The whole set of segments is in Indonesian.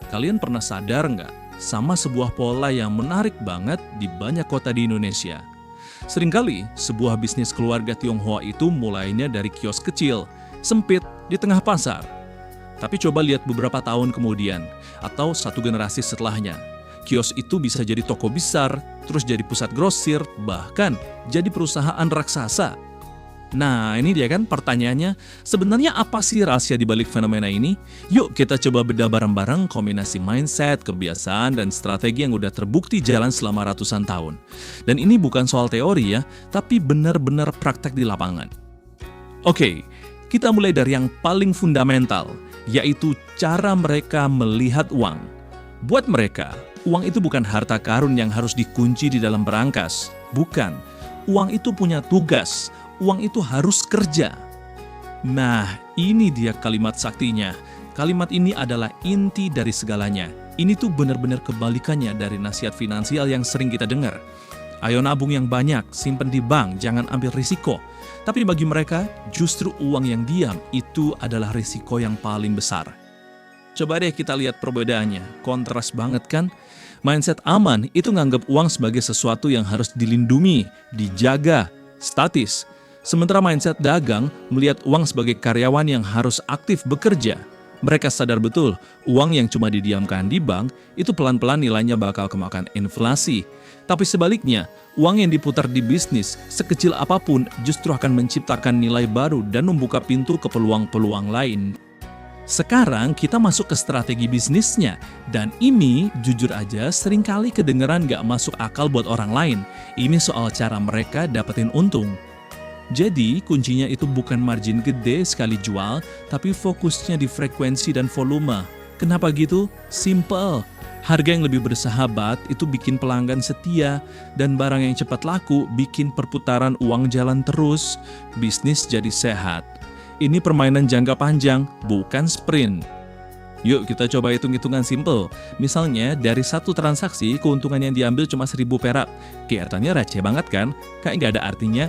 Kalian pernah sadar nggak sama sebuah pola yang menarik banget di banyak kota di Indonesia? Seringkali sebuah bisnis keluarga Tionghoa itu mulainya dari kios kecil, sempit di tengah pasar. Tapi coba lihat beberapa tahun kemudian, atau satu generasi setelahnya. Kios itu bisa jadi toko besar, terus jadi pusat grosir, bahkan jadi perusahaan raksasa. Nah, ini dia kan pertanyaannya, sebenarnya apa sih rahasia di balik fenomena ini? Yuk kita coba bedah bareng-bareng kombinasi mindset, kebiasaan, dan strategi yang udah terbukti jalan selama ratusan tahun. Dan ini bukan soal teori ya, tapi benar-benar praktek di lapangan. Oke, kita mulai dari yang paling fundamental, yaitu cara mereka melihat uang. Buat mereka, uang itu bukan harta karun yang harus dikunci di dalam berangkas. Bukan, uang itu punya tugas. Uang itu harus kerja. Nah, ini dia kalimat saktinya. Kalimat ini adalah inti dari segalanya. Ini tuh benar-benar kebalikannya dari nasihat finansial yang sering kita dengar. Ayo nabung yang banyak, simpen di bank, jangan ambil risiko. Tapi bagi mereka, justru uang yang diam itu adalah risiko yang paling besar. Coba deh kita lihat perbedaannya. Kontras banget kan? Mindset aman itu nganggap uang sebagai sesuatu yang harus dilindungi, dijaga, statis. Sementara mindset dagang melihat uang sebagai karyawan yang harus aktif bekerja. Mereka sadar betul, uang yang cuma didiamkan di bank, itu pelan-pelan nilainya bakal kemakan inflasi. Tapi sebaliknya, uang yang diputar di bisnis, sekecil apapun, justru akan menciptakan nilai baru dan membuka pintu ke peluang-peluang lain. Sekarang kita masuk ke strategi bisnisnya, dan ini jujur aja seringkali kedengeran gak masuk akal buat orang lain. Ini soal cara mereka dapetin untung. Jadi, kuncinya itu bukan margin gede sekali jual, tapi fokusnya di frekuensi dan volume. Kenapa gitu? Simple. Harga yang lebih bersahabat itu bikin pelanggan setia, dan barang yang cepat laku bikin perputaran uang jalan terus. Bisnis jadi sehat. Ini permainan jangka panjang, bukan sprint. Yuk kita coba hitung-hitungan simple. Misalnya, dari satu transaksi, keuntungan yang diambil cuma 1.000 perak. Kelihatannya receh banget kan? Kayak nggak ada artinya.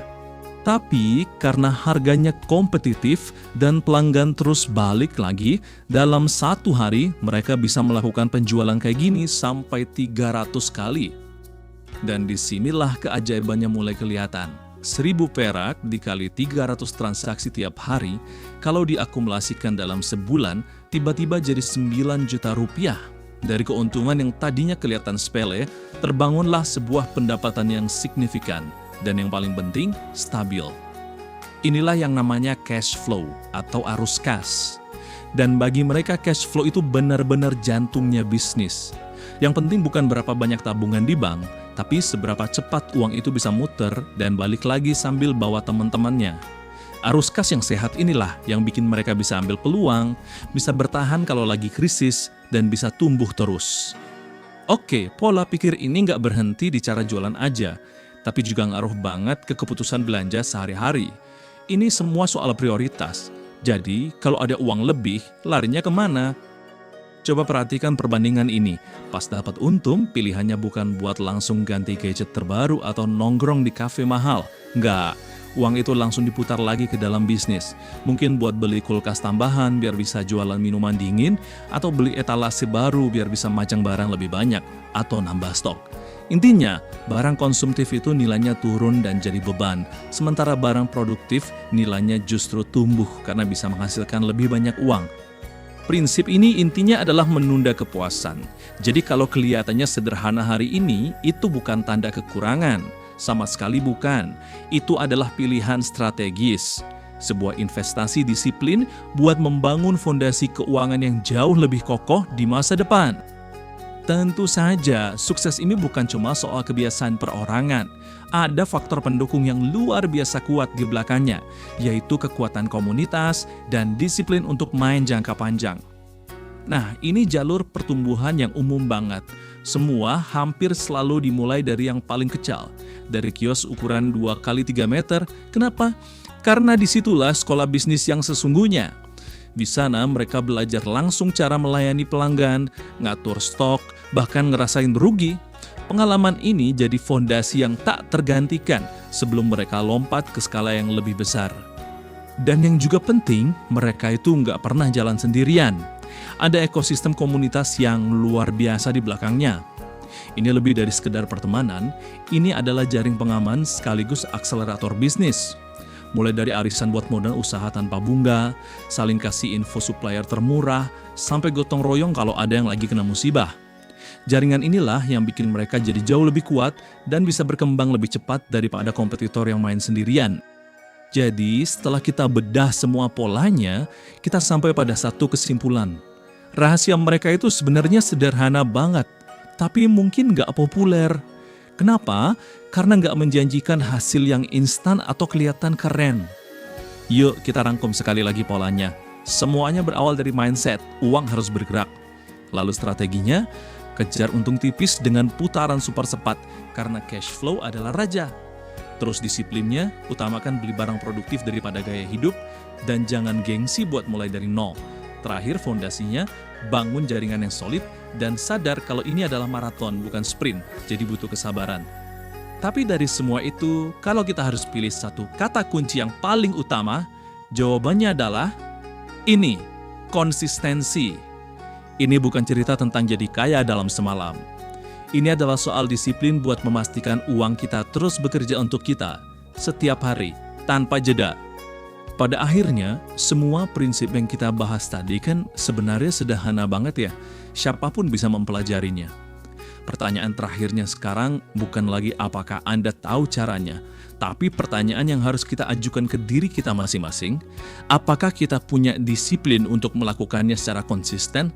Tapi karena harganya kompetitif dan pelanggan terus balik lagi, dalam satu hari mereka bisa melakukan penjualan kayak gini sampai 300 kali. Dan disinilah keajaibannya mulai kelihatan. 1.000 perak dikali 300 transaksi tiap hari, kalau diakumulasikan dalam sebulan, tiba-tiba jadi 9 juta rupiah. Dari keuntungan yang tadinya kelihatan sepele, terbangunlah sebuah pendapatan yang signifikan. Dan yang paling penting, stabil. Inilah yang namanya cash flow atau arus kas. Dan bagi mereka cash flow itu benar-benar jantungnya bisnis. Yang penting bukan berapa banyak tabungan di bank, tapi seberapa cepat uang itu bisa muter dan balik lagi sambil bawa teman-temannya. Arus kas yang sehat inilah yang bikin mereka bisa ambil peluang, bisa bertahan kalau lagi krisis, dan bisa tumbuh terus. Oke, pola pikir ini nggak berhenti di cara jualan aja, tapi juga ngaruh banget ke keputusan belanja sehari-hari. Ini semua soal prioritas. Jadi, kalau ada uang lebih, larinya kemana? Coba perhatikan perbandingan ini. Pas dapat untung, pilihannya bukan buat langsung ganti gadget terbaru atau nongkrong di kafe mahal. Nggak, uang itu langsung diputar lagi ke dalam bisnis. Mungkin buat beli kulkas tambahan biar bisa jualan minuman dingin, atau beli etalase baru biar bisa majang barang lebih banyak, atau nambah stok. Intinya, barang konsumtif itu nilainya turun dan jadi beban, sementara barang produktif nilainya justru tumbuh karena bisa menghasilkan lebih banyak uang. Prinsip ini intinya adalah menunda kepuasan. Jadi kalau kelihatannya sederhana hari ini, itu bukan tanda kekurangan. Sama sekali bukan. Itu adalah pilihan strategis. Sebuah investasi disiplin buat membangun fondasi keuangan yang jauh lebih kokoh di masa depan. Tentu saja, sukses ini bukan cuma soal kebiasaan perorangan. Ada faktor pendukung yang luar biasa kuat di belakangnya, yaitu kekuatan komunitas dan disiplin untuk main jangka panjang. Nah, ini jalur pertumbuhan yang umum banget. Semua hampir selalu dimulai dari yang paling kecil, dari kios ukuran 2x3 meter. Kenapa? Karena disitulah sekolah bisnis yang sesungguhnya. Di sana mereka belajar langsung cara melayani pelanggan, ngatur stok, bahkan ngerasain rugi. Pengalaman ini jadi fondasi yang tak tergantikan sebelum mereka lompat ke skala yang lebih besar. Dan yang juga penting, mereka itu nggak pernah jalan sendirian. Ada ekosistem komunitas yang luar biasa di belakangnya. Ini lebih dari sekedar pertemanan, ini adalah jaring pengaman sekaligus akselerator bisnis. Mulai dari arisan buat modal usaha tanpa bunga, saling kasih info supplier termurah, sampai gotong royong kalau ada yang lagi kena musibah. Jaringan inilah yang bikin mereka jadi jauh lebih kuat dan bisa berkembang lebih cepat daripada kompetitor yang main sendirian. Jadi, setelah kita bedah semua polanya, kita sampai pada satu kesimpulan. Rahasia mereka itu sebenarnya sederhana banget, tapi mungkin nggak populer. Kenapa? Karena nggak menjanjikan hasil yang instan atau kelihatan keren. Yuk kita rangkum sekali lagi polanya. Semuanya berawal dari mindset, uang harus bergerak. Lalu strateginya, kejar untung tipis dengan putaran super cepat, karena cash flow adalah raja. Terus disiplinnya, utamakan beli barang produktif daripada gaya hidup, dan jangan gengsi buat mulai dari nol. Terakhir fondasinya, bangun jaringan yang solid, dan sadar kalau ini adalah maraton bukan sprint, jadi butuh kesabaran. Tapi dari semua itu, kalau kita harus pilih satu kata kunci yang paling utama, jawabannya adalah ini, konsistensi. Ini bukan cerita tentang jadi kaya dalam semalam. Ini adalah soal disiplin buat memastikan uang kita terus bekerja untuk kita, setiap hari, tanpa jeda. Pada akhirnya, semua prinsip yang kita bahas tadi kan sebenarnya sederhana banget ya. Siapapun bisa mempelajarinya. Pertanyaan terakhirnya sekarang bukan lagi apakah Anda tahu caranya, tapi pertanyaan yang harus kita ajukan ke diri kita masing-masing, apakah kita punya disiplin untuk melakukannya secara konsisten?